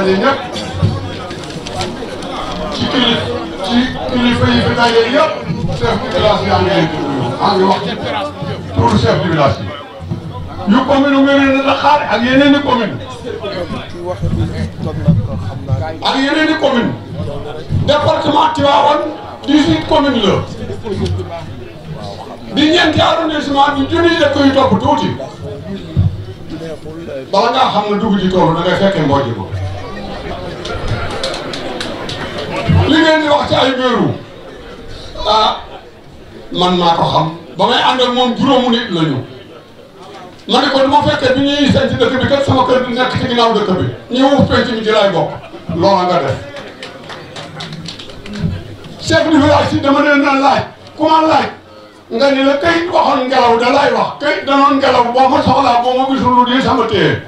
daje ñëpp ci kilifa yi fi daje yëpp chef du village yaa ngi leen di nuyu maa ngi wax pour chef du village yi yu commune Mérina Dakhar ak yeneen i commune ak yeneen i commune département Tivaouane 18 communes la di ñeenti arrondissement bi junni dëkk yu topp tuuti bala ngaa xam ne dugg ci toolu da ngay fekkee mbooj ko li ngeen di wax ci ay wéeru man maa ko xam ba may ànd ak moom juróomu nit la ñu ma ne ko du ma fekkee bi ñuy sanc dëkk bi kat sama kër di nekk ci ginnaaw dëkk bi ñuy wuuf penc mi ci laay bokk loola nga def chef du village yi dama leen naan laaj ku ma laaj nga ni la kayit waxoon ngelaw da laay wax kayit danoon ngelaw boo ma soxlaa boo ma gisul lu di sama téye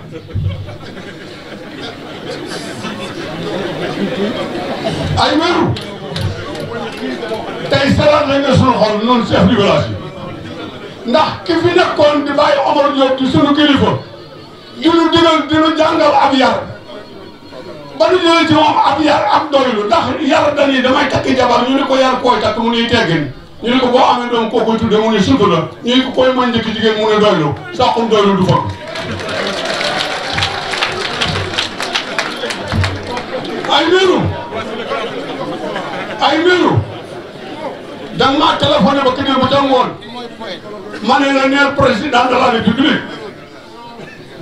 ay wéru tey salaat lañ nga sunu xol noonu chef du village yi ndax ki fi nekkoon di bàyyi Omar Diop di sunu kilifa di nu digal di nu jàngal ab yar ba nu jëlee ci moom ab yar ab doylu ndax yar dañuy damay takki jabar ñu ne ko yar koy takk mu nuy teggin ñu ne ko boo amee doom koo koy tudde mu ne sutu la ñu ne ko koy mën njëkk jigéen mu ne doylu sàqum doylu du fëgg ay wéru danga maa téléphoné ba këdéel bu ca ngoon ma ne la neel président de la république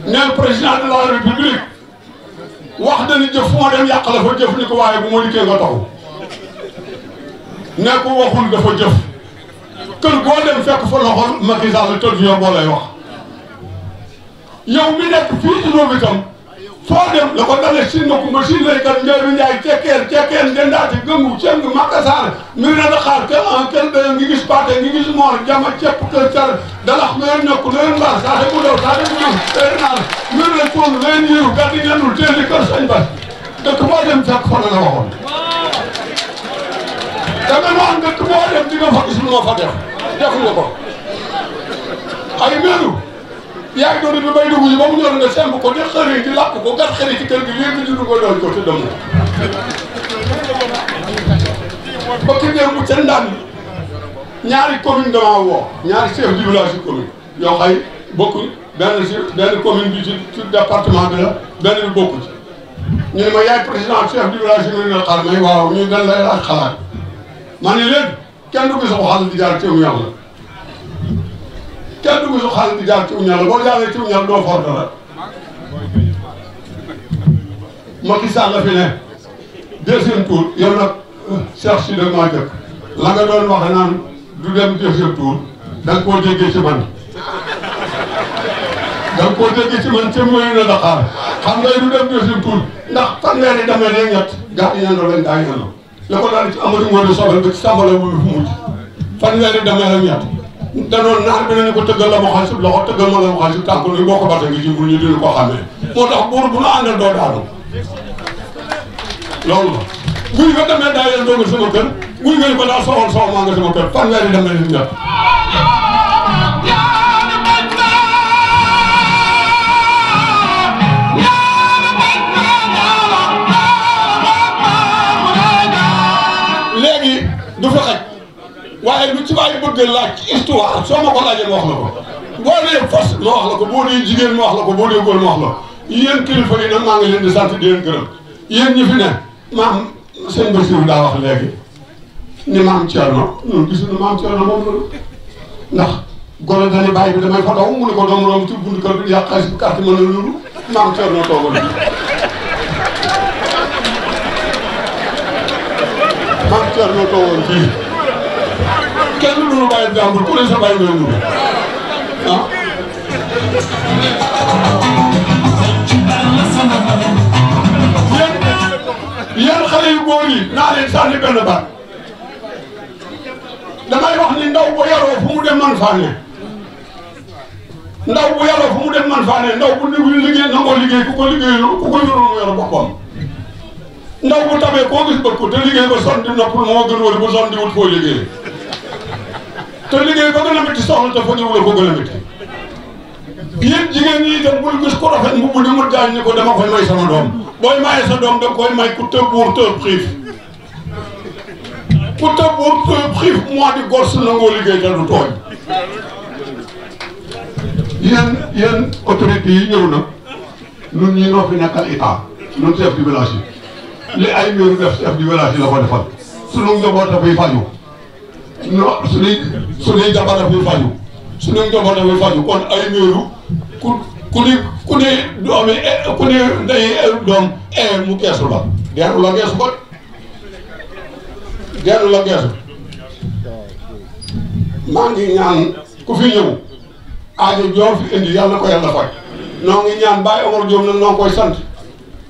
neel président de la république wax dana jëf fu ma dem yàq la fa jëf ni ko waaye bu ma dikkee nga taxu ne ko waxul dafa jëf kër goo dem fekk fa loxol Macky Sall tëdd yow boo lay wax yow mi nekk fii ci Ndofane itam foo dem la ko dalee si nokku ma si laykat Ndiaye Ndiaye cekkeen ndendaati gëngu ceng Makassar Mérina Dakhar kel da ngi gis Pathé ngi gis Mor jama cepp kër car dalax leen nekku leen mbar saa bu daw saa bu ñëw leen naan mur la tool leen yiru gàddi ñenul teeli kër sañ bas dëkk boo dem fekk fa la waxoon dama naan dëkk boo dem di nga fa gis lu ma fa def nga ko ay meelu yaa ngi doon bi bay dugg si ba mu ñor nga semb ko di xëri di làpp ko gat xëri ci kër gi léegi di dugg doon ko te dem ba ki dem bu ca ndaan ñaari commune dama woo ñaari chef du village yi commune yoo xay bokk benn commune bi ci département bi la benn bi bokku ci ñu ne ma yaay président chef du village yi Mérina Dakhar may waaw ñu dañ lay laaj xalaat ma ne leen kenn du gis xaalis di jaar ci yàlla kenn du gis xaalis di jaar ci yàlla boo jaaree ci yàlla doo for dara Macky Sall la fi ne deuxième tour yow nag Cheikh Sida maa jëkk la nga doon wax naan du dem deuxième tour da nga koo déggee ci man da nga koo déggee ci man ca Mérina Dakhar xam nga du dem deuxième tour ndax fanweeri demee ne ñett gaa yi ñandoo lañ gaa yi ñandoo la ko daal ci Amadou Ngoné Sobel ba ci Sambala wu fu mujj fanweeri demee la ñett danoon naar bi nañu ko tëggal la ma xaalis loxo tëggal ma la ma xaalis tànk ni boo ko bata ngi ci bur ñu dina ko xamee moo tax buur bu la àndal doo daanu loolu la guy nga demee daa yéen doo nga sama kër guy nga ni ko daal soxal soxal maa nga sama kër fanweeri demee la ñett léegi du fa xaj waaye lu ci waay bëgg laaj ci histoire soo ma ko laajee ma wax la ko boo dee fas ma wax la ko boo dee jigéen ma wax la ko boo dee góor ma wax la yéen kilifa yi nag maa ngi leen di sant di leen gërëm yéen ñi fi ne maam sëñ Bassirou daa wax léegi ni maam Thierno ñun gis na maam Thierno moom la ndax gone dañuy bàyyi bi damay fa daw mu ne ko doomu doom ci buntu kër bi yàq xaalis bi carte mën na loolu maam Thierno toogal bi maam Thierno toogal fii kenn du ñu bàyyi jàmbur ku ne sa bàyyi ngay nuru ah. yéen xale yu góor yi naa leen sànni benn baat damay wax ni ndaw bu yaroo fu mu dem man faa ne ndaw bu yaroo fu mu dem man faa ne ndaw bu liggéey nangoo liggéey ku ko liggéeyul ku ko yoroo mu yor boppam ndaw bu tabee koo gis bët ko te liggéey ba sonn di noppal moo gën wala ba sonn di wut foo liggéey te liggéey ba gën a métti soxla te fa ñëw la ko gën a métti yéen jigéen ñi itam bul gis ko rafet mbubb ni mu daañ ni ko dama koy may sama doom booy maye sa doom danga koy may ku tëb buur tëb xiif ku tëb buur tëb xiif moo di gor su nangoo liggéey te du tooñ yéen autorités yi ñëw na ñun ñi noo fi nekkal état ñun chef du village yi li ay meeru def chef du village yi la ko defal sunu njaboot dafay faju non suñuy jabar dafay faju suñu njaboot dafay faju kon ay meeru ku ne doomi ku ne ndey doom mu geesu la geesu la geesu ko geesu la geesu maa ngi ñaan ku fi ñëw aajo joo fi indi yàlla na ko yàlla faj noo ngi ñaan Baye Omar Diop nag noo koy sant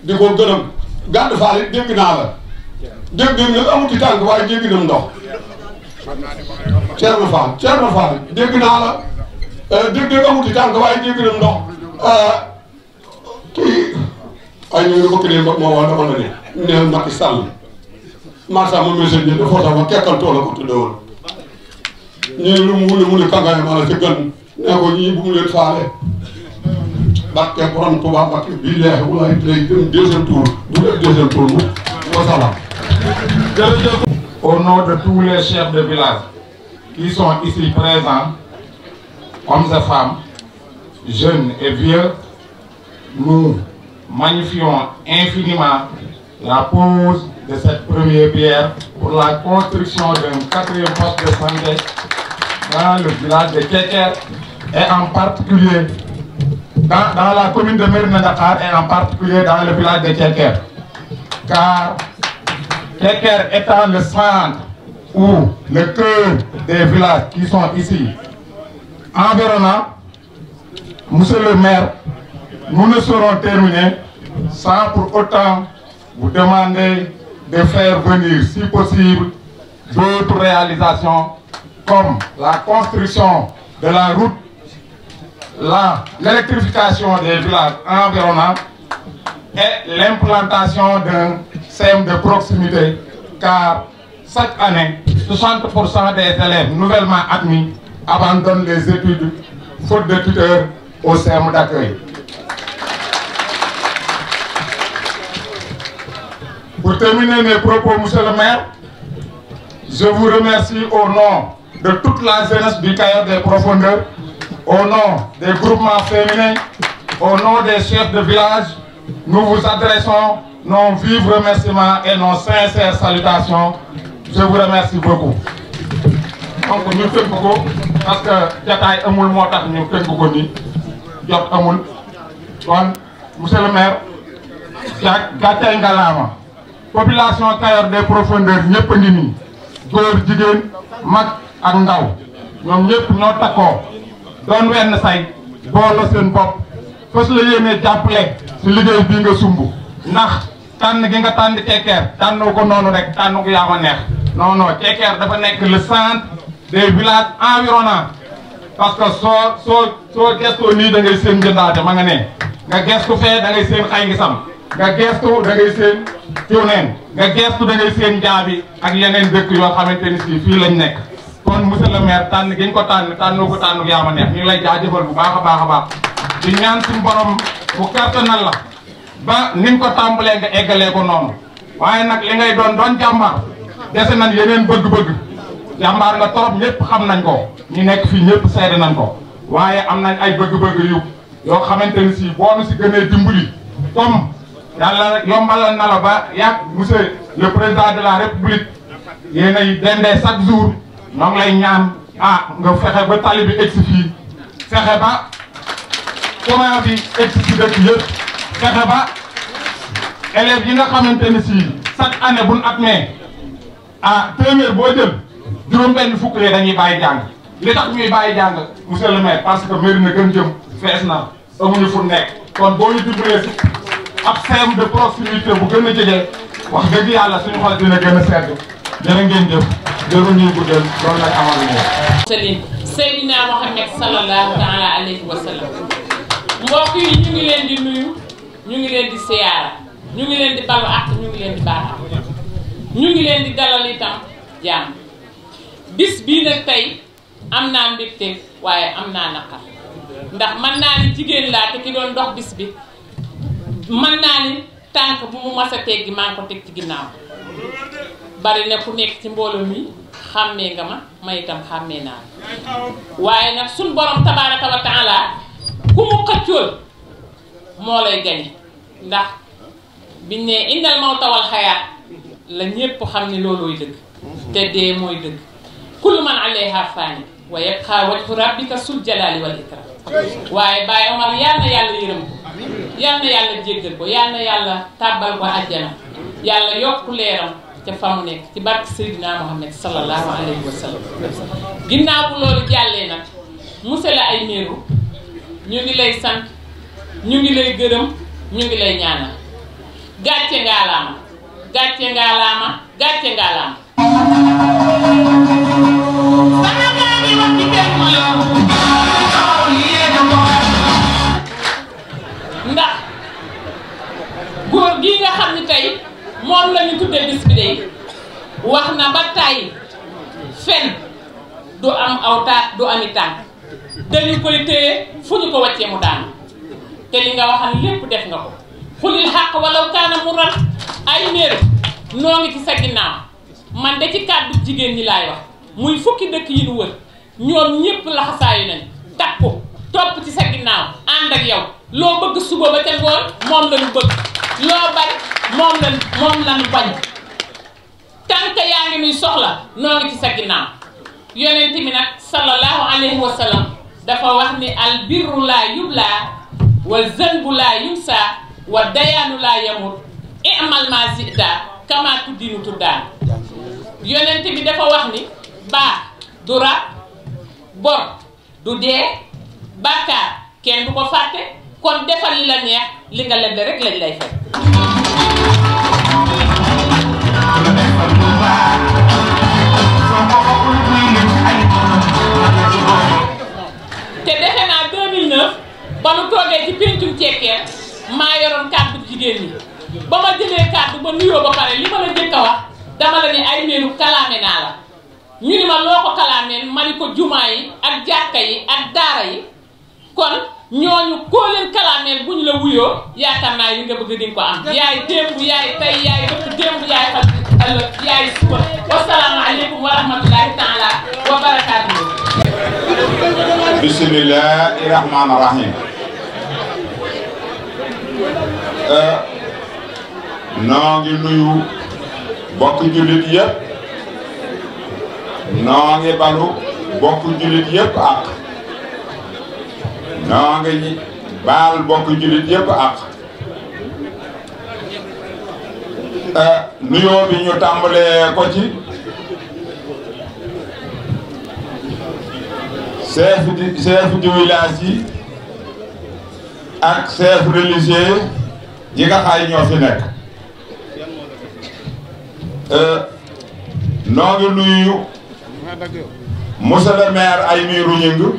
di ko gërëm gàdd faal it dégg naa la dégg nag amuti tànk waaye dégg na ndox Thierno Fall dégg naa la dégg nag amuti tànk waaye dégg na ndox kii ay ñu ngi bëgg ne moo wax dama la ne neel Macky Sall marsa ma message ñi dafa tax ma kekkal tool la ko tudde woon ñii lu mu ne kangaay ma la ci gën nee ko ñii bu mu leen faale barke borom Touba Mbacké billahi walaay day dem deuxième tour du def deuxième tour mu wasalaam. Jërëjëf. Au nom de tous les chefs de village qui sont ici présents, hommes et femmes, jeunes et vieux, nous magnifions infiniment la pose de cette première pierre pour la construction d'un 4e poste de santé dans le village de Kéker et en particulier dans la commune de Mérina Dakhar et en particulier dans le village de Kéker. Car Kéker étant le centre ou le cœur des villages qui sont ici environnants, monsieur le maire, nous ne serons terminés sans pour autant vous demander de faire venir, si possible, d'autres réalisations comme la construction de la route, l'électrification des villages environnants et l'implantation d'un CEM de proximité, car chaque année, 60% des élèves nouvellement admis abandonnent les études faute de tuteurs au CEM d'accueil. Pour terminer mes propos, monsieur le maire, je vous remercie au nom de toute la jeunesse du Cayor des Profondeurs, au nom des groupements féminins, au nom des chefs de village. Nous vous adressons nos vifs remerciements et nos sincères salutations. Je vous remercie beaucoup. Donc ñu tënk ko parce que jataay amul moo tax ñu tënk ko ni jot amul kon monsieur le maire gàccay ngalaama population Cayor des Profondeurs ñëpp a ngi nii góor jigéen mag ak ndaw ñoom ñëpp ñoo takkoo doon wenn say boolo seen bopp fas la yéene jàppale si liggéey bii nga sumb ndax tànn gi nga tànn Kéker tànn ko noonu rek tànn ko yaa ma neex non non Kéker dafa nekk le centre des villages environnants parce que soo gestoo nii da ngay seen njëndaate ma nga ne nga gestu fee da ngay seen xay ngi sam nga gestu da ngay seen cuuneen nga gestu da ngay seen jaabi ak yeneen dëkk yoo xamante ni si fii lañ nekk kon monsieur le maire tànn gi ñu ko tànn ko tànn yaa ma neex ñu ngi lay jaajëfal bu baax a baax a baax di ñaan suñu borom bu kartanal la ba ni nga ko tàmbalee nga eggalee ko noonu waaye nag li ngay doon jàmbaar dese nañ yeneen bëgg-bëgg jàmbaar nga torop ñëpp xam nañ ko ñu nekk fii ñëpp seede nañ ko waaye am nañ ay bëgg-bëgg yoo xamante ni si boo nu si gënee dimbali comme yàlla yombalal na la ba yàgg monsieur le président de la république yéen ay dendee chaque jour ñoo ngi lay ñaan nga fexe ba tali bi egsi fii fexe ba courant bi egsi si dëkk yëpp fexe ba élèves yi nga xamante ni si chaque année bu ñu atmee téeméer boo jël juróom-benn fukk yi dañuy bàyyi jàng li tax ñuy bàyyi jàng monsieur le maire parce que mairie na gën jëm fees na amuñu fu nekk kon boo ñu dimbalee si ab CEM de proximité bu gën a jege wax dëgg yàlla suñu xol dina gën a sedd jërë ngeen jëf jërë ñuy guddal loolu lay amal ñu. Seydina Mohamed sallallahu taala alayhi wa sallam mbokk yi ñu ngi leen di nuyu ñu ngi leen di siyaara ñu ngi leen di balu ak ñu ngi leen di baal ak ñu ngi leen di dalal itam jàmm bis bii nag tey am naa mbégte waaye am naa naqar ndax mën naa ni jigéen laa te ki doon dox bis bi mën naa ni tànk bu mu mas a teggi maa ngi ko teg ci ginnaaw bari na ku nekk ci mbooloo mi xàmmee nga ma itam xàmmee naa waaye nag suñ borom tabaaraka wa taala ku mu xëccool moo lay gañe ndax biñ ne innal mawta wal xayaat la ñépp xam ne loolooy dëgg te dee mooy dëgg kullu man alayha faani wa yabqa wajhu rabbika sul jalaali wal ikram waaye Baye Omar yal na yàlla yërëm ko yal na yàlla jéggal ko yal na yàlla tàbbal ko àjjana yàlla yokk leeram ca fa mu nekk ci barke Seydina Mohamed sallallahu alayhi wa sallam. ginnaaw bu loolu jàllee nag monsieur la ay meeru ñu ngi lay sant ñu ngi lay gërëm ñu ngi lay ñaanal gàcce ngaalaama gàcce ngaalaama gàcce ngaalaama. ndax góor gi nga xam ni tey moom la ñu tuddee bis bi day wax na ba tàyyi fen du am aw taat du ami tànk dañu koy téye fu ñu ko wàccee mu daan te li nga waxal lépp def nga ko xulil xàq walaw kaana mu ran ay néeru noo ngi ci sa ginnaaw man de ci kàddu jigéen ñi laay wax muy fukki dëkk yi nu wër ñoom ñépp laxasaayu nañ takku topp ci sa ginnaaw ànd ak yow loo bëgg suba ba ca ngoon moom lañu bëgg loo bañ moom lañu bañ tànk yaa ngi nuy soxla noo ngi ci sa ginnaaw yonent mi nag sallallahu alayhi wa sallam dafa wax ni al birru laa yublaa wa zanbu laa yunsa wa dayaanu laa yamut i'mal ma zida kama tuddinu tuddaan yonent bi dafa wax ni baax du rab bor du dee bàkkaar kenn du ko fàtte kon defal li la neex li nga leb rek lañ lay fay. te defe naa 2009 ba nu toogee ci pencum Cekkeen maa yoroon kàddu jigéen ñi ba ma jëlee kàddu ba nuyoo ba pare li ma la jëkk a wax dama la ne ay meenu kalaame naa la ñu ni ma loo ko kalaameen ma ni ko jumaa yi ak jàkka yi ak daara yi kon ñooñu koo leen kalaameel bu ñu la wuyoo yaakaar naa yi nga bëgg di nga ko am yaay démb yaay tey yaay bëgg démb yaay fal ëllëg yaay suba wasalaamu aleykum wa rahmatullahi taala wa barakaatuhu. bismillahi rahmaani rahim. noo ngi nuyu bokk jullit yëpp noo ngi balu bokk jullit yëpp ak noo ngi baal bokk jullit yëpp ak nuyoo bi ñu tàmbalee ko ci chef de village yi ak chef religieux yi nga xay ñoo fi nekk noo ngi nuyu monsieur le maire Aymérou Gningue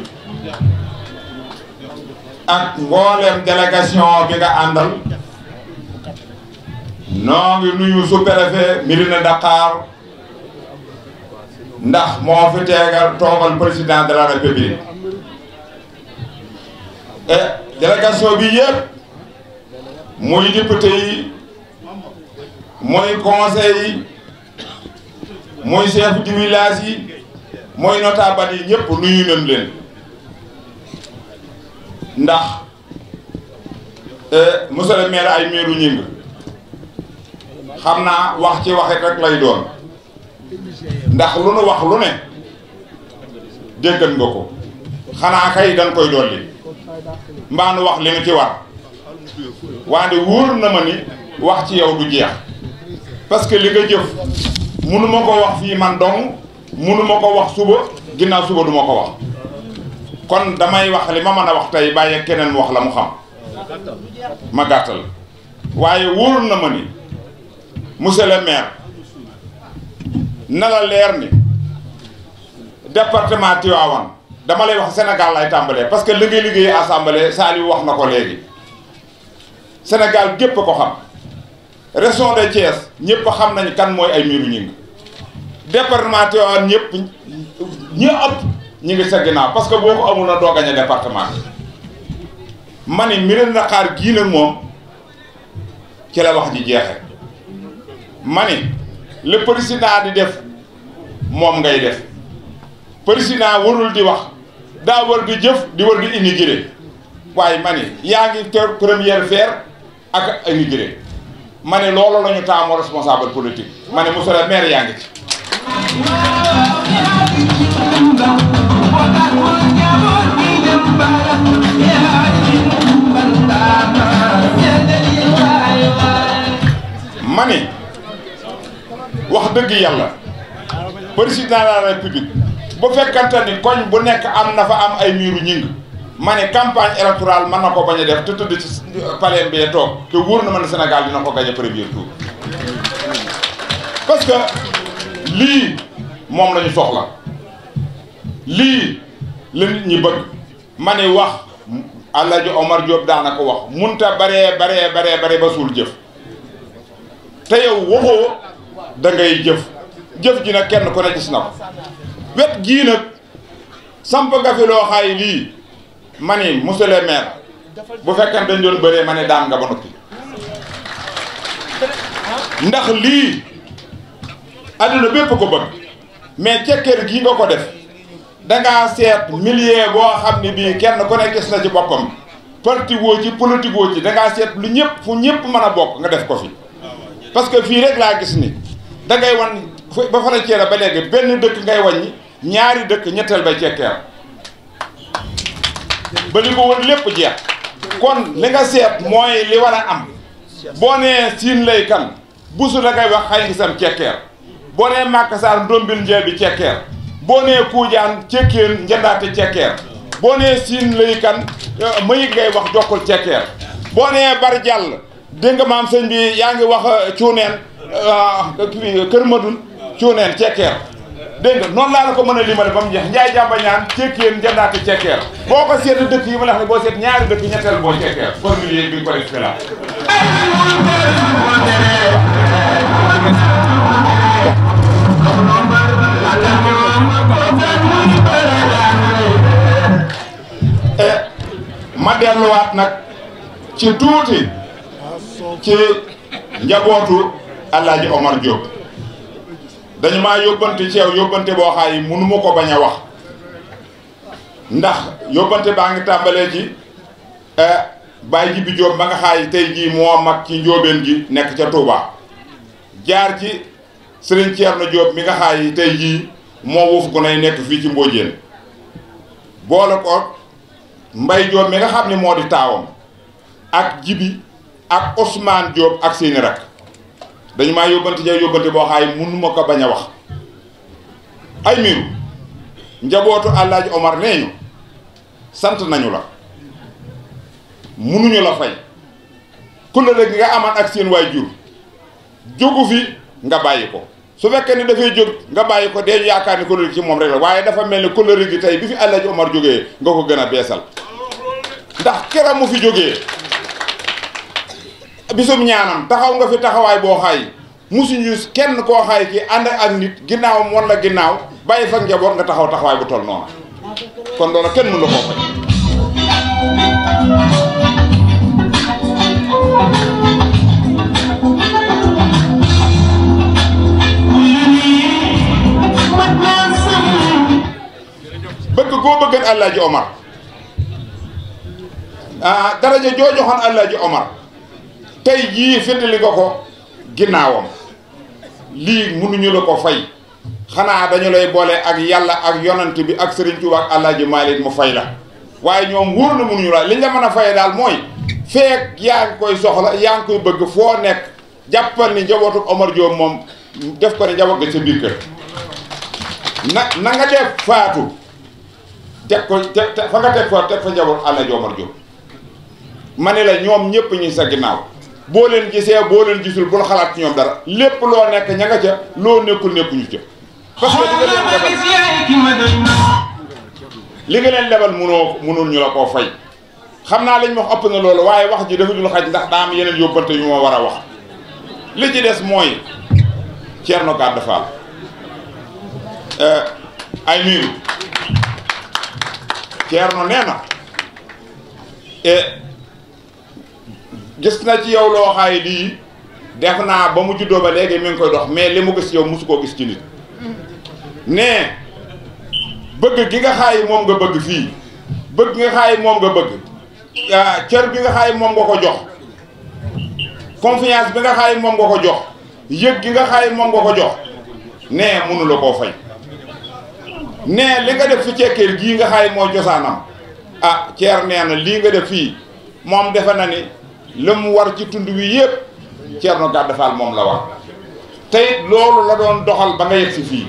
ak mboolem délégation bi nga àndal noo ngi nuyu sous-préfet Médina Dakar ndax moo fi teegal toogal président de la république et délégation bi yëpp muy député yi muy conseil yi muy chef du village yi muy notable yi ñëpp nuyu nañ leen ndax monsieur le maire Aymérou Gningue xam naa wax ci waxit rek lay doon ndax lu nu wax lu ne déggan nga ko xanaa kay dañ koy dolli mbaa nu wax li nu ci war wante wóor na ma ni wax ci yow du jeex parce que li nga jëf munu ma ko wax fii man dong munu ma ko wax suba ginnaaw suba du ma ko wax kon damay wax li ma mën a wax tey bàyyi keneen wax la mu xam ma gàttal waaye wóor na ma ni monsieur le maire na la leer ni département Tivaouane dama lay wax Sénégal lay tàmbalee parce que li ngay liggéey assemblée Saliou wax na ko léegi Sénégal gépp ko xam région de Thiès ñëpp xam nañ kan mooy Aymérou Gningue département Tivaouane ñëpp ñi ëpp ñi ngi sa ginnaaw parce que boo ko amul na doo gañe département ma ne Mérina Dakhar gii nag moom ci la wax ji jeexe ma ne le président di def moom ngay def président warul di wax daa war di jëf di war di inaugurer waaye ma ne yaa ngi ter première faire ak inaugurer ma ne loolu la ñu taamu responsable politique ma ne monsieur le maire yaa ngi ci. ma ne wax dëgg yàlla président de la république bu fekkante ni koñ bu nekk am na fa am ay miiru ñing ma ne campagne électorale mën na ko bañ a def te tëdd ci palais bi toog te wóor na ma ne Sénégal dina ko gagné premier tour parce que lii moom la ñu soxla lii la nit ñi bëgg ma ne wax Alaaji Omar Diop daana ko wax munta baree ba suul jëf te yow waxoo da ngay jëf ji nag kenn ku ne gis na ko wet gii nag samp nga fi loo xaay lii ma ni monsieur le maire bu fekkee dañ doon bëree ma ne daan nga ba noppi ndax lii adduna bépp ko bëgg mais cekkeer gii nga ko def dangaa seet milieu boo xam ne bii kenn ku ne gis na ci boppam parti woo ci politique woo ci dangaa seet lu ñëpp fu ñëpp mën a bokk nga def ko fi parce que fii rek laa gis ni dangay wan ba frontière ba léegi benn dëkk ngay wàññi ñaari dëkk ñetteel bay cekkeer ba li ko wër lépp jeex kon li nga seet mooy li war a am boo nee siin lay kan busu la ngay wax xay ngi sam cekkeer boo nee màkkasaar ndombil njee bi cekkeer boo nee kuujaan cekkeen njëndaate cekkeer boo nee siin lay kan mayig ngay wax jokkul cekkeer boo nee bar jàll dégg nga maam sëñ bi yaa ngi wax cuuneen kër madun cuuneen cekkeer dégg nga noonu laa la ko mën a limale ba mu jeex njaay jàmba ñaan cekkeen njëndaate cekkeer boo ko seet dëkk yi ma la wax ne boo seet ñaari dëkk ñetteel boo cekkeer formule bi ñu ko def la ma delluwaat nag ci tuuti ci njabootu Alaaji Omar Diop dañu maa yóbbante ci yow yóbbante boo xaay mënu ma ko bañ a wax ndax yóbbante baa ngi tàmbalee ci Baye Jibi Diop ba nga xaay tey jii moo mag ci njóobeen gi nekk ca Touba jaar ci Serigne Thierno Diop mi nga xaay tey jii moo wuuf ko nay nekk fii ci Mbodiène boole ko Mbay Diop mi nga xam ne moo di taawam ak Jibi ak Ousmane Diop ak seeni rak dañu maa yóbbante ja yóbbante boo xaay mënuma ko bañ a wax ay miiru njabootu Alaaji Omar nee ñu sant nañu la mënuñu la fay ku la rek nga amaan ak seen waay jur jógu fi nga bàyyi ko su fekkee ne dafay jóg nga bàyyi ko dee yaakaar ni kóllëre ci moom rek la waaye dafa mel ni kóllëre gi tey bi fi Alaaji Omar jógee nga ko gën a beesal ndax keroog mu fi jógee bisum ñaanam taxaw nga fi taxawaay boo xaay musuñu kenn koo xaay ki ànd ak nit ginnaawam wan la ginnaaw bàyyi fa njaboot nga taxaw taxawaay bu toll noonu kon loolu kenn mënu la koo fay bëgg koo bëggan Alaaji Omar daraja joo joxoon Alaaji Omar tey jii féetali nga ko ginnaawam lii mënuñu la ko fay xanaa dañu lay boole ak yàlla ak yonant bi ak Serigne Touba ak Alaaji Maalik mu fay la waaye ñoom wóor na mënuñu la li nga mën a fay daal mooy feek yaa ngi koy soxla yaa ngi koy bëgg foo nekk jàppal ni njabootu Omar Diop moom def ko ne njaboot nga sa biir kër na nga def faatu teg ko fa nga teg fa njaboot Alaaji Omar Diop ma ne la ñoom ñëpp ñi sa ginnaaw boo leen gisee boo leen gisul bul xalaat ci ñoom dara lépp loo nekk ña nga ca loo nekkul nekkuñu ca parce que li nga leen lebal mënul ñu la koo fay xam naa lañ wax ëpp na loolu waaye wax ji dafa dul xaj ndax daa am yeneen yóbbante yu ma war a wax li ci des mooy Thierno Gadda Fall ay miiru Thierno nee na gis na ci yow loo xaay lii def naa ba mu juddoo ba léegi mi ngi koy dox mais li mu gis yow mosu koo gis ci nit ne bëgg gi nga xaay moom nga bëgg fii bëgg nga xaay moom nga bëgg cër bi nga xaay moom nga ko jox confiance bi nga xaay moom nga ko jox yëg gi nga xaay moom nga ko jox ne mënu la koo fay ne li nga def fi cekkeel gii nga xaay moo cosaanam ah Ceer nee na lii nga def fii moom defe na ni li mu war ci tund wi yëpp Ceerno Gàdd Faal moom la war tey loolu la doon doxal ba nga yegg si fii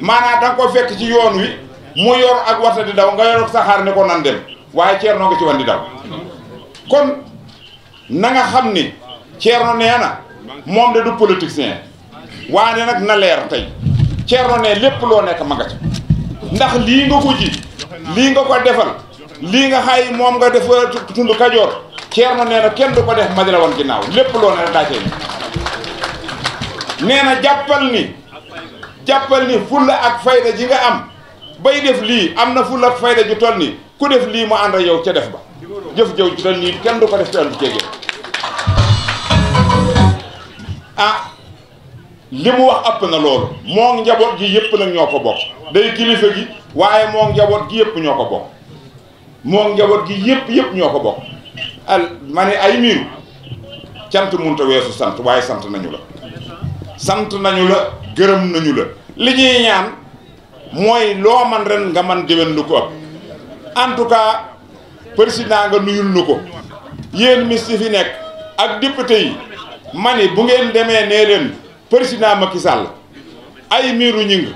maanaam da nga ko fekk ci yoon wi mu yor ak wata di daw nga yor ak saxaar ne ko nan dem waaye Ceerno nga ci wan di daw kon na nga xam ni Ceerno nee na moom de du politicien waaye nag na leer tey Ceerno ne lépp loo nekk ma nga ci ndax lii nga ko ji lii nga ko defal lii nga xay moom nga def tund Kajoor Ceerno nee na kenn du ko def ma di la wan ginnaaw lépp loo ne daa cee nee na jàppal ni fulla ak fayda ji nga am bay def lii am na fulla ak fayda ju toll ni ku def lii mu ànd ak yow ca def ba jëf jëw ju toll nii kenn du ko def te ànd ceegee ah li mu wax ëpp na loolu moo njaboot gi yëpp nag ñoo ko bokk day kilifa gi waaye moo njaboot gi yëpp ñoo ko bokk moo njaboot gi yëpp ñoo ko bokk ma ne ay miiru cant munta weesu sant waaye sant nañu la gërëm nañu la li ñuy ñaan mooy loo man ren nga man déwén lu ko ëpp en tout cas président nga nuyul nu ko yéen ministre fi nekk ak député yi ma ni bu ngeen demee nee leen président Macky Sall ay miiru ñing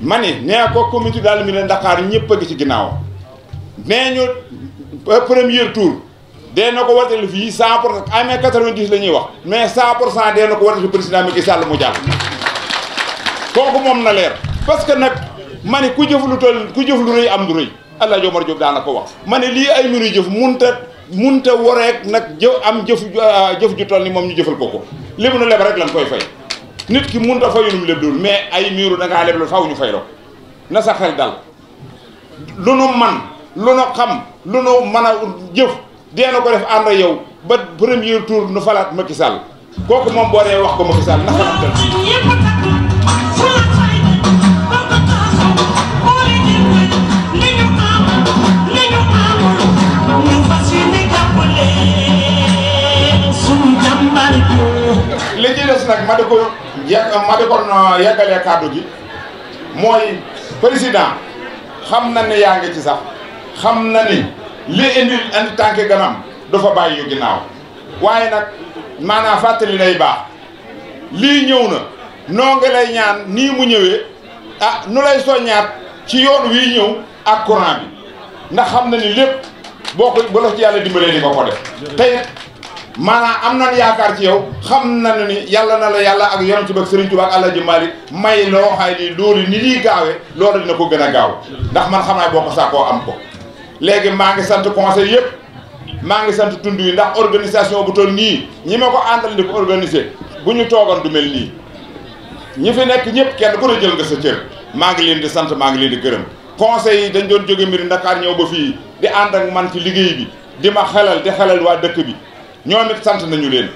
ma ni nee ko comité daal mi ne Dakar ñëpp a ngi ci ginnaaw nee ñu premier tour dee na ko wateel fii 100% amee 90 la ñuy wax mais 100% dee na ko wateel président Macky Sall mu jàll kooku moom na leer parce que nag ma ni ku jëf lu toll ku jëf lu rëy am lu rëy El Hadj Omar Diop daana ko wax ma ne lii ay miiru jëf munta wareek nag jëf ju toll ni moom ñu jëfal ko li mu nu leb rek lan koy fay nit ki munta fayunum leb dul mais ay miiru da ngaa leb la faw ñu fay rek na sa xel dal lu nu man lu nu xam lu nu mën a jëf dee na ko def ànd ak yow ba premier tour nu falaat Macky Sall kooku moom boo dee wax ko Macky Sall naka la li ci des nag ma di ko yeggalee kàddu gi mooy président xam na ne yaa ngi ci sax xam na ni li indi tànki ganam dafa bàyyi yu ginnaaw waaye nag maanaam fàttali lay baax lii ñëw na noo ngi lay ñaan nii mu ñëwee ah nu lay soññaat ci yoon wii ñëw ak courant bi ndax xam na ni lépp boo ko ba la ci yàlla dimbalee di ko def tey maanaam am nañ yaakaar ci yow xam na ni yàlla na la yàlla ak yonent bi ak Serigne Touba ak Alaaji Maalik may loo xay ni loolu ni lii gaawee loolu dina ko gën a gaaw ndax man xam naa boo ko saakoo am ko léegi maa ngi sant conseil yëpp maa ngi sant tund yi ndax organisation bu toll nii ñi ma ko àndal di ko organiser bu ñu toogoon du mel nii ñi fi nekk ñëpp kenn ku ne jël nga sa cër maa ngi leen di sant maa ngi leen di gërëm conseil yi dañ doon jóge mbiri Ndakaar ñëw ba fii di ànd ak man ci liggéey bi di ma xelal di xelal waa dëkk bi ñoom it sant nañu leen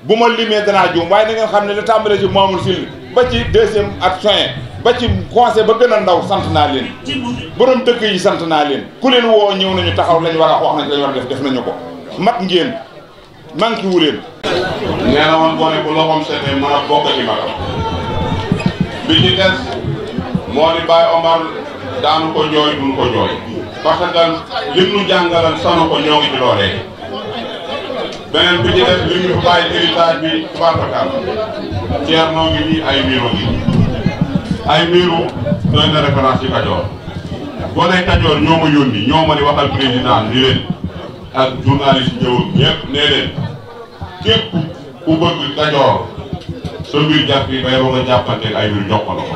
bu ma limee danaa juum waaye da ngeen xam ne li tàmbalee ci Mamour Syll ba ci deuxième adjoint ba ci conseil ba gën a ndaw sant naa leen borom dëkk yi sant naa leen ku leen woo ñëw nañu taxaw lañ war a wax nañ lañ war a def nañu ko mat ngeen manqué wu leen. nee na woon boo ne bu loxoom seetee mën a bokk ci magam bi ci des moo di Baye Omar daanu ko jooy duñu ko jooy parce que lim nu jàngalal sanu ko ñoo ngi ci loolee. beneen bi ci def li ñu bàyyi héritage bi tubaarkalla Ceerno ngi nii ay miiru ngi ay miiru doy na référence ci Kajoor boo nee Kajoor ñoo ma yónni ñoo ma di waxal président ni leen ak journaliste ñëwul ñëpp nee leen képp ku bëgg Kajoor sa mbir jàpp yi bay nga jàppanteel ay mbir jox ko la ko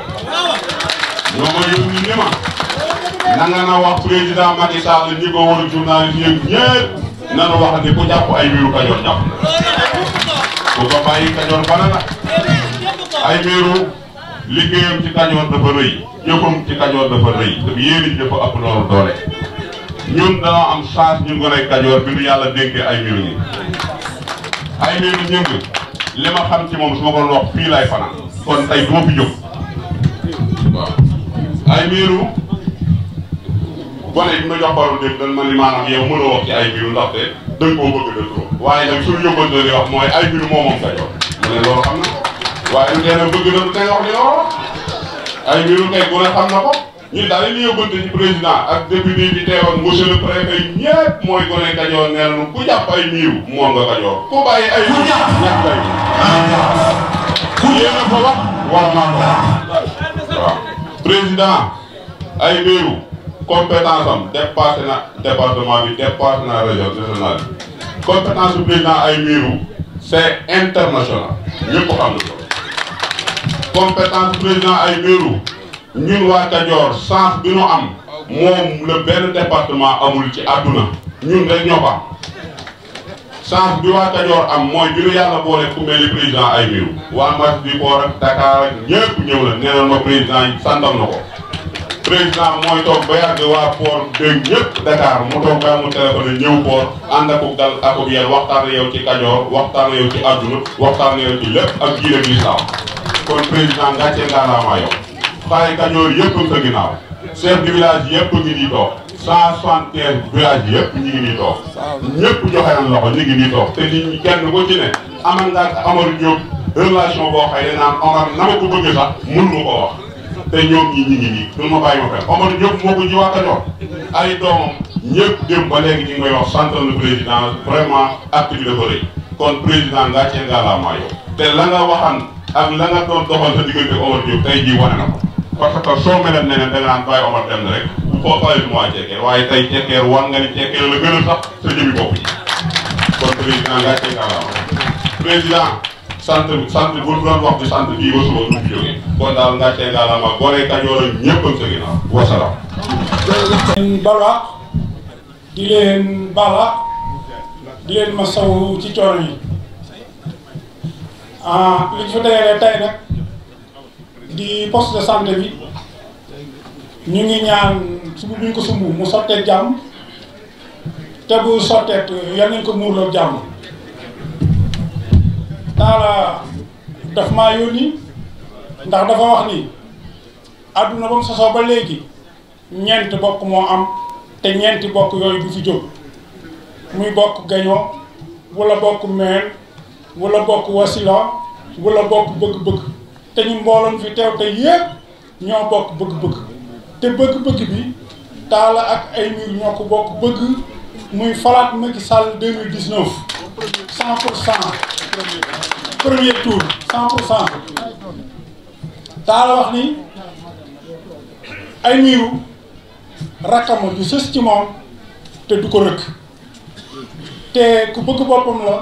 ñoo ma yónni ni ma na nga na wax président Macky Sall ñi ko war journaliste yëpp ñëpp nanu wax ni ku jàpp ay miiru Kajoor jàpp ku ko bàyyi Kajoor bana na ay miiru liggéeyam ci Kajoor dafa rëy jëfam ci Kajoor dafa rëy dafa yéene ci dafa ëpp loolu doole ñun danoo am chance ñun ko nekk Kajoor bi nu yàlla dénkee ay miiru ñi ay miiru ñëng li ma xam ci moom su ma ko wax fii lay fanaan kon tey du ma fi jóg waaw ay miiru gone yi ma jox baru dégg dan ma ni maanaam yow mënoo wax ci ay miiru ndaxte dëng koo bëgg de trop waaye nag suñu yóbbante li wax mooy ay miiru moom Kajoor mu ne loolu xam na waaye lu tee na bëgg na du tey wax li nga wax ay miiru tey bu ne xam na ko ñun daal li ñu yóbbante ci président ak député yi di teewoon monsieur le préfet ñëpp mooy gone Kajoor nee nañu ku jàpp ay miiru moom nga Kajoor ku bàyyi ay miiru ñàkk ay ku yéen a ko wax war naa ko waaw président ay miiru compétence am dépassé na département bi dépassé na région nationale bi compétence du président ay miiru c'est international ñëpp xam na ko compétence du président ay miiru ñun waa Kajoor chance bi ñu am moom la benn département amul ci àdduna ñun rek ñoo ko am chance bi waa Kajoor am mooy bi ñu yàlla boole ku mel ni président ay miiru waa Mbass bi Port ak Dakar ak ñëpp ñëw la nee na ma président yi santam na ko président mooy toog ba yàgg waa Port dégg ñëpp Dakar mu toog ba mu téléphone ñëw Port ànd ak dal ak yéen waxtaan yow ci Kajoor waxtaan yow ci àdduna waxtaan yow ci lépp ak jiile bi lislaam kon président ngàcce ngaanaamaa yow xaay Kajoor yëpp sa ginnaaw chef de village yëpp ngi nii toog 175 villages yëpp ñu ngi nii toog ñëpp joxe nañ loxo ñu ngi nii toog te nit ñi kenn ku ci ne amal nga ak Amar Diop relation boo xëy ne naan Omar na ma ko bëgg sax mun ma koo wax te ñoom ñi ñu ngi nii du ma bàyyi ma fenn Omar Diop moo ko ji waa Kajoor ay doomam ñëpp dem ba léegi ñu ngi may wax sant le président vraiment acte bi dafa rëy kon président ngaa cee ngaalaamaa yow te la nga waxan ak la nga doon doxal sa diggante Omar Diop tey jii wane na ko parce que soo meleen neneen da nga naan bàyyi Omar dem na rek foo xaalis mu waa Cekkeen waaye tey Cekkeen war nga ni Cekkeen la gën a sax sa jëmi bopp yi kon président ngaa cee ngaalaamaa président sant bu ñu doon wax di sant bii ba suba du fi jógee kon daal ngaa cee ngaalaamaa boole Kajoor ak ñëpp ak sa ginnaaw wasalaam. leen balwa di leen bala di leen masawu ci coono yi li ñu fa dajalee tey nag di poste de santé bi ñu ngi ñaan subu bi ñu ko sumb mu sotteet jàmm te bu sotteet yal nañ ko muurloo jàmm daala daf maa yónni ndax dafa wax ni àdduna ba mu sosoo ba léegi ñeent bokk moo am te ñeenti bokk yooyu du fi jóg muy bokk gañoo wala bokk meen wala bokk wasila wala bokk bëgg-bëgg te ñu mbooloon fi teew te yépp ñoo bokk bëgg-bëgg te bëgg-bëgg bi Talla ak ay miir ñoo ko bokk bëgg muy falaat Macky Sall 2019 100% premier tour 100% Talla wax ni ay miiru rakkama du sës ci moom te du ko rëkk te ku bëgg boppam la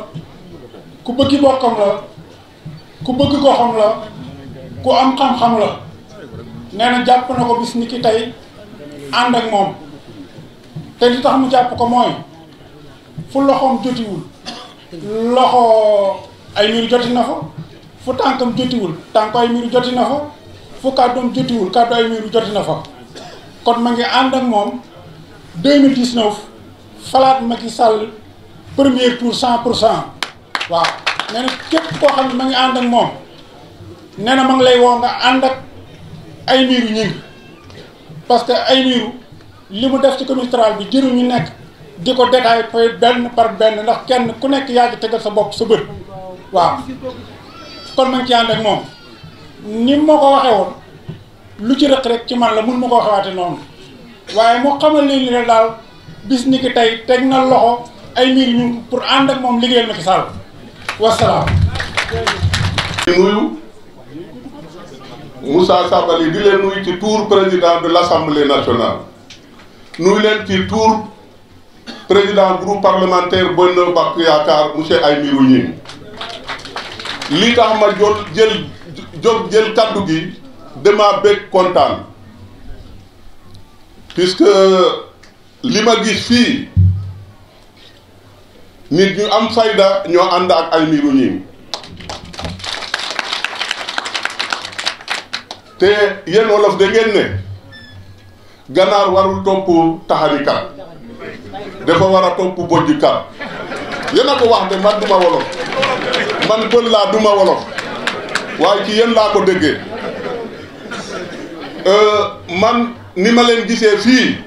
ku bëggi bokkam la ku bëgg goxam la ku am xam-xam la nee na jàpp na ko bis ni ki tey ànd ak moom te li tax mu jàpp ko mooy fu loxoom jotiwul loxo ay miiru joti na fa fu tànkam jotiwul tànk ay miiru joti na fa fu kàddoom jotiwul kàddu ay miiru joti na fa kon ma ngi ànd ak moom 2019 falaat Macky Sall premier tour 100% waaw nee na képp koo xam ne ma ngi ànd ak moom nee na ma ngi lay woo nga ànd ak ay miiru ñing parce que ay miiru li mu def ci comité rural bi jëru ñu nekk di ko détaillé fay benn par benn ndax kenn ku nekk yaa ngi tegal sa bopp sa bët waaw kon ma ngi ci ànd ak moom ni ma ko waxee woon lu ci rëq rek ci man la mun ma ko waxewaate noonu waaye moo xamal leen ne daal bis ni ki tey teg na loxo ay miiru ñu pour ànd ak moom liggéeyal Macky Sall wasalaam. nuyu Moussa Sabali di leen nuyu ci tour président de l'Assemblée nationale nuyu leen ci tour président groupe parlementaire Benno Bokk Yaakaar monsieur Aymérou Gningue li tax ma jël kaddu gi dama bëgg kontaan puisque li ma gis fii nit ñu am fayda ñoo ànd ak Aymérou Gningue te yéen wolof da ngeen ne ganaar warul topp taxani kat dafa war a topp bojj kat yéen a ko wax de man duma wolof man pël laa duma wolof waaye ci yéen laa ko déggee man ni ma leen gisee fii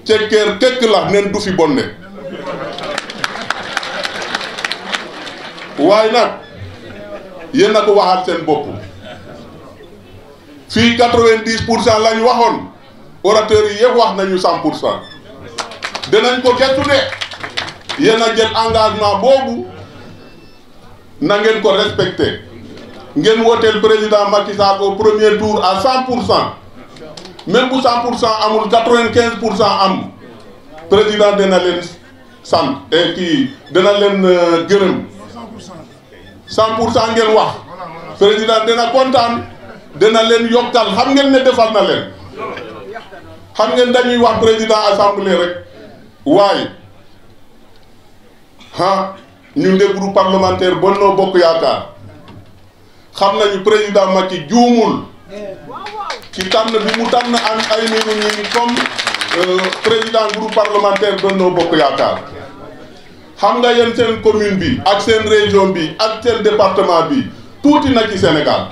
cekkeer tekk la nen du fi bonne waaye nag yéen a ko waxaat seen bopp fii 90% la ñu waxoon orateurs yi yëpp wax nañu 100% dinañ ko gettu de yéen a jël engagement boobu na ngeen ko respecté ngeen wooteel président Macky Sall au premier tour à 100%. Même bu 100% amul 95% am président dina leen sant et kii dina leen gërëm 100% ngeen wax président dina kontaan dina leen yokkal xam ngeen ne defal na leen xam ngeen dañuy wax président assemblée rek waaye ñun de groupe parlementaire Benno Bokk Yaakaar xam nañu président Macky juumul ci tànn bi mu tànn am ay niru ñi comme président groupe parlementaire Benno Bokk Yaakaar xam nga yéen seen commune bi ak seen région bi ak seen département bi tuuti na ci Sénégal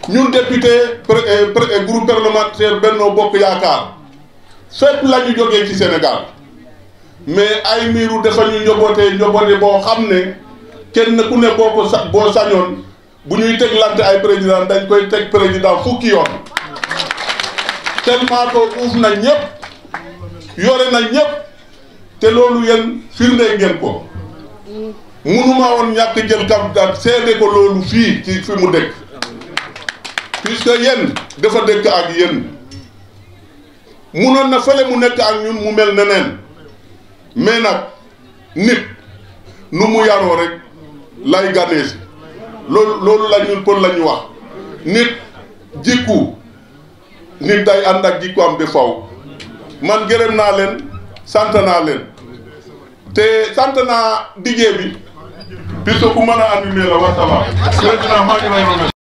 ñun député groupe parlementaire Benno Bokk Yaakaar fépp la ñu jógee ci Sénégal mais ay miiru dafa ñu njoboote boo xam ne kenn ku ne boo sañoon bu ñuy teglante ay président dañ koy teg président fukki yoon tellement que uuf na ñëpp yore na ñëpp te loolu yéen firnde ngeen ko munuma woon ñàkk jël candidat seede ko loolu fii ci fi mu dëkk puisque yéen dafa dëkk ak yéen munoon na fële mu nekk ak ñun mu mel neneen mais nag nit nu mu yaroo rek lay gànnee si loolu la ñun pël la ñu wax nit jikku nit day ànd ak jikku am de faw man gërëm naa leen sant naa leen te sant naa DJ bi puisque ku mën a animer la wasalaam président maa ngi lay remercier